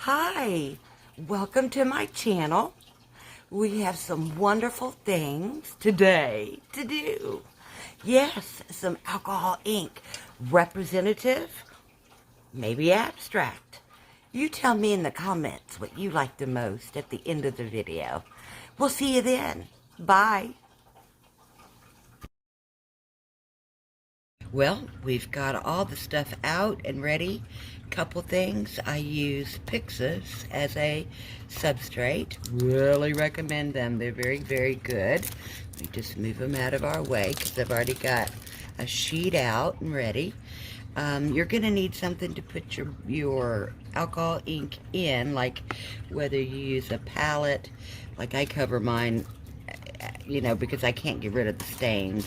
Hi, welcome to my channel. We have some wonderful things today to do. Yes, some alcohol ink, representative, maybe abstract. You tell me in the comments what you like the most at the end of the video. We'll see you then. Bye. Well, we've got all the stuff out and ready. Couple things. I use Pixisss as a substrate. Really recommend them. They're very, very good. We just move them out of our way because I've already got a sheet out and ready. You're going to need something to put your alcohol ink in, like whether you use a palette, like I cover mine, because I can't get rid of the stains.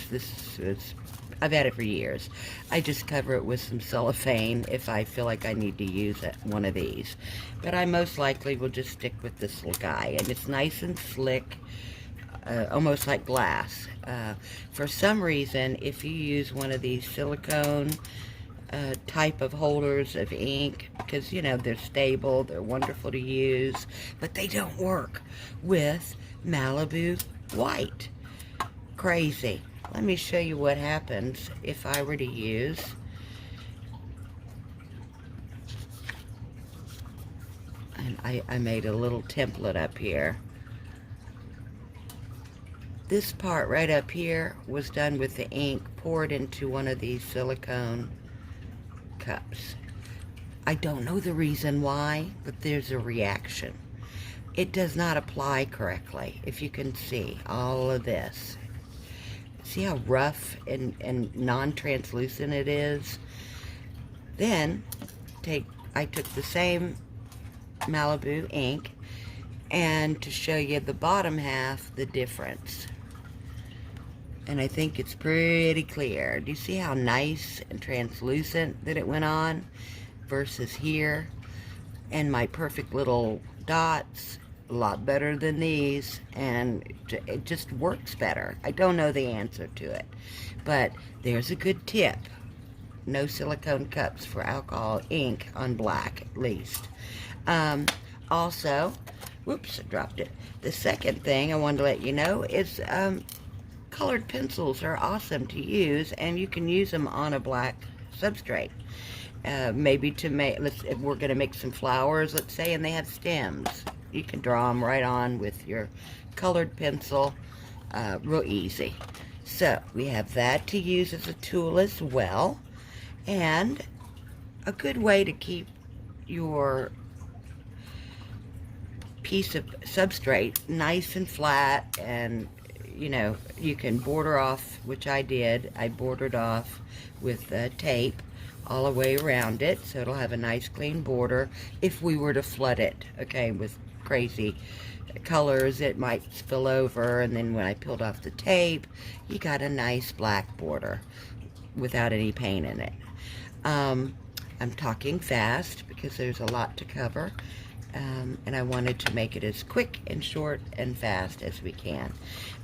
I've had it for years. I just cover it with some cellophane if I feel like I need to use one of these. But I most likely will just stick with this little guy. And it's nice and slick, almost like glass. For some reason, if you use one of these silicone type of holders of ink, because, they're stable, they're wonderful to use, but they don't work with Malibu White. Crazy. Let me show you what happens if I were to use and I made a little template up here. This part right up here was done with the ink poured into one of these silicone cups. I don't know the reason why, but there's a reaction. It does not apply correctly, if you can see all of this. See how rough and non-translucent it is? Then, I took the same Malibu ink, and to show you the bottom half, the difference. And I think it's pretty clear. Do you see how nice and translucent that it went on versus here? And my perfect little dots, a lot better than these, and it just works better. I don't know the answer to it, but there's a good tip. No silicone cups for alcohol ink on black, at least. Also, whoops, I dropped it. The second thing I wanted to let you know is colored pencils are awesome to use, and you can use them on a black substrate. Maybe to make, if we're going to make some flowers, let's say, and they have stems. You can draw them right on with your colored pencil, real easy. So we have that to use as a tool as well. And a good way to keep your piece of substrate nice and flat, and you can border off, which I did. I bordered off with tape all the way around it, so it'll have a nice clean border. If we were to flood it, okay, with crazy colors, it might spill over, and then when I peeled off the tape, you got a nice black border without any paint in it. I'm talking fast because there's a lot to cover, and I wanted to make it as quick and short and fast as we can.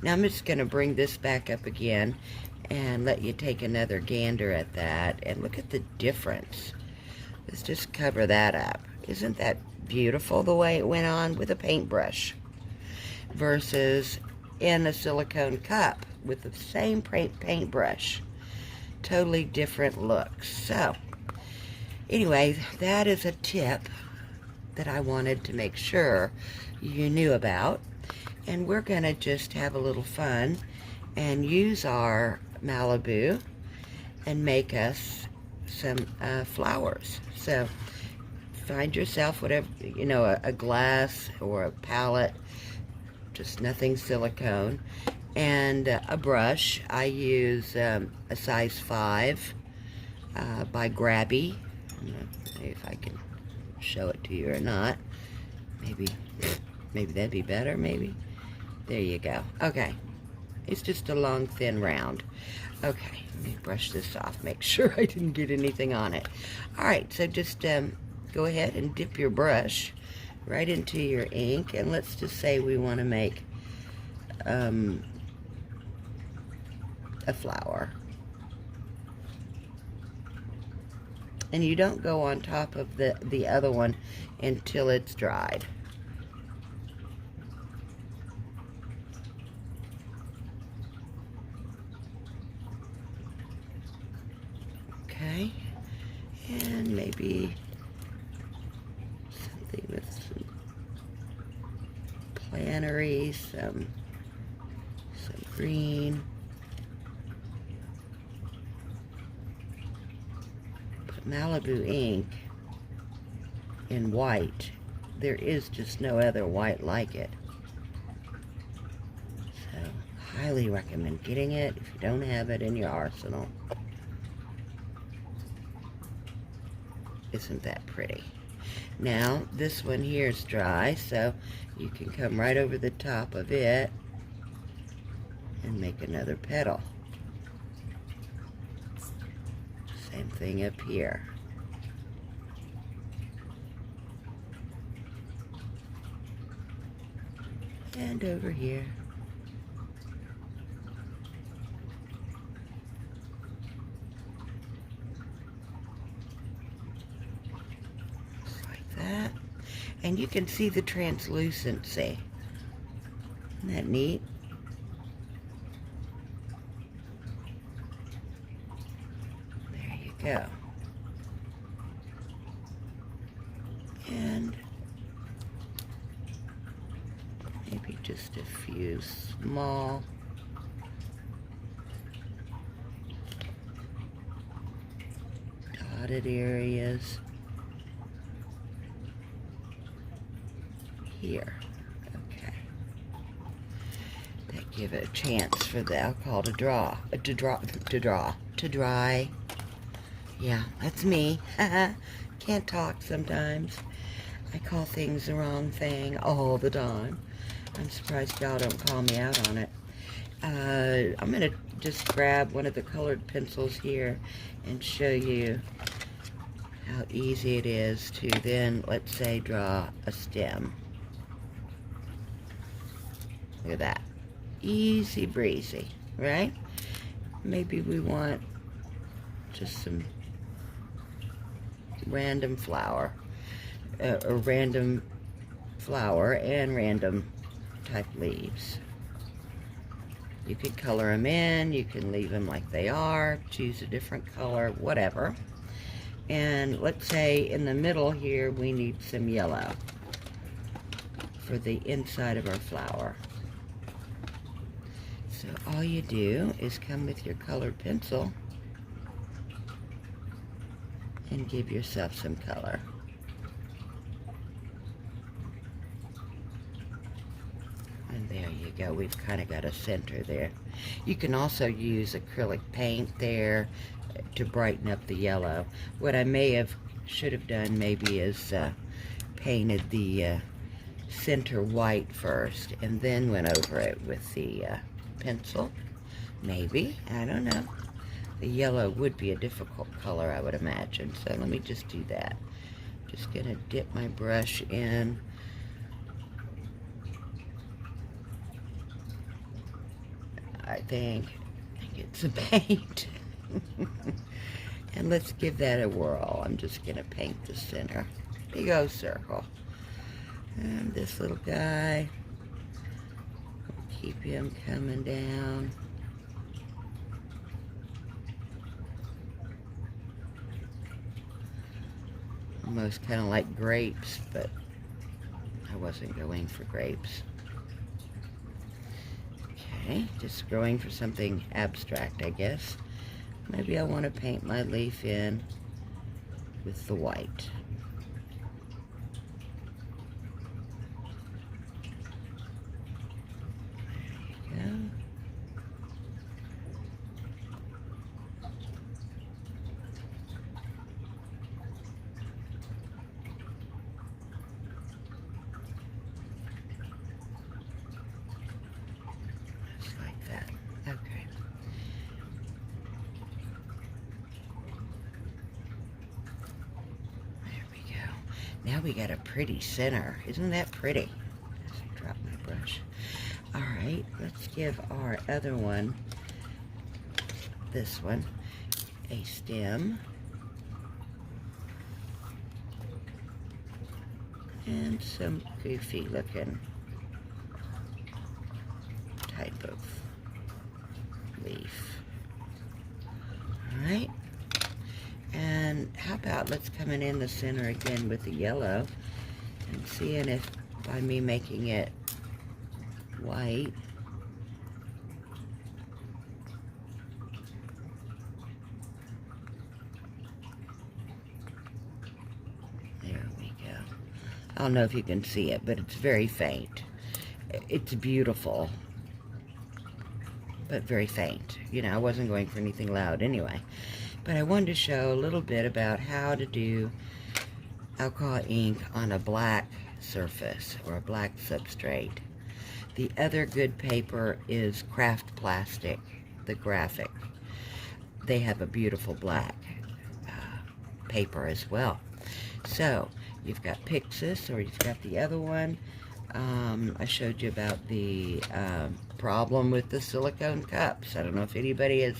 Now I'm just going to bring this back up again and let you take another gander at that, and look at the difference. Let's just cover that up. Isn't that beautiful the way it went on with a paintbrush versus in a silicone cup with the same paintbrush? Totally different looks. So anyway, that is a tip that I wanted to make sure you knew about, and we're gonna just have a little fun and use our Malibu and make us some flowers. So find yourself whatever, a glass or a palette, just nothing silicone, and a brush. I use a size 5 by Grabby. See if I can show it to you or not. Maybe that'd be better. Maybe there you go. Okay, it's just a long thin round. Okay, let me brush this off, make sure I didn't get anything on it. All right, so just go ahead and dip your brush right into your ink, and let's just say we want to make a flower. And you don't go on top of the other one until it's dried. Okay, and maybe something with some plannery, some green. But Malibu ink in white, there is just no other white like it. So, highly recommend getting it if you don't have it in your arsenal. Isn't that pretty? Now, this one here is dry, so you can come right over the top of it and make another petal. Same thing up here. And over here. That, and you can see the translucency. Isn't that neat? There you go. And maybe just a few small dotted areas. Here. Okay. That give it a chance for the alcohol to dry. Yeah, that's me. Can't talk sometimes. I call things the wrong thing all the time. I'm surprised y'all don't call me out on it. I'm going to just grab one of the colored pencils here and show you how easy it is to then, let's say, draw a stem. Look at that. Easy breezy, right? Maybe we want just some random flower, or random flower and random type leaves. You could color them in, you can leave them like they are, choose a different color, whatever. And let's say in the middle here we need some yellow for the inside of our flower. So all you do is come with your colored pencil and give yourself some color. And there you go. We've kind of got a center there. You can also use acrylic paint there to brighten up the yellow. What I should have done maybe is painted the center white first and then went over it with the pencil. Maybe. I don't know. The yellow would be a difficult color, I would imagine. So let me just do that. Just going to dip my brush in. I think it's a paint. And let's give that a whirl. I'm just going to paint the center. Big O circle. And this little guy, keep him coming down. Almost kind of like grapes, but I wasn't going for grapes. Okay, just going for something abstract, I guess. Maybe I want to paint my leaf in with the white. There you go. Just like that. Okay. Now we got a pretty center. Isn't that pretty? As I drop my brush. Alright, let's give our other one, this one, a stem. and some goofy looking type of leaf. Alright, and how about let's come in the center again with the yellow and seeing if by me making it white, there we go. I don't know if you can see it, but it's very faint. It's beautiful, but very faint. You know, I wasn't going for anything loud anyway. But I wanted to show a little bit about how to do alcohol ink on a black surface or a black substrate. The other good paper is Craft Plastic, the graphic. They have a beautiful black paper as well. So you've got Pixisss, or you've got the other one. I showed you about the problem with the silicone cups. I don't know if anybody has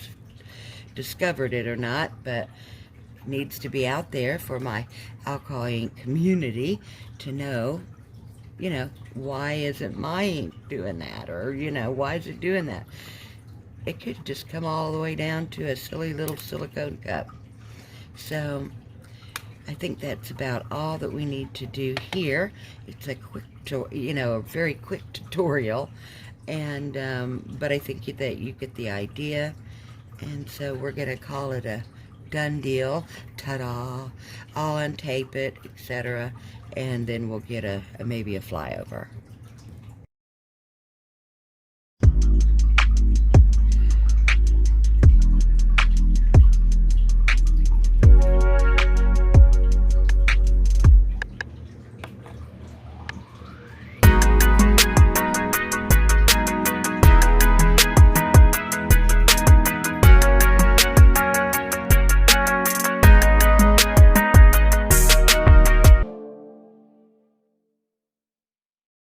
discovered it or not, but it needs to be out there for my alcohol ink community to know, you know, why isn't my ink doing that? Or, you know, why is it doing that? It could just come all the way down to a silly little silicone cup. So I think that's about all that we need to do here. It's a quick, you know, a very quick tutorial, and but I think that you get the idea. And so we're gonna call it a done deal. Ta-da! I'll untape it, etc., and then we'll get maybe a flyover.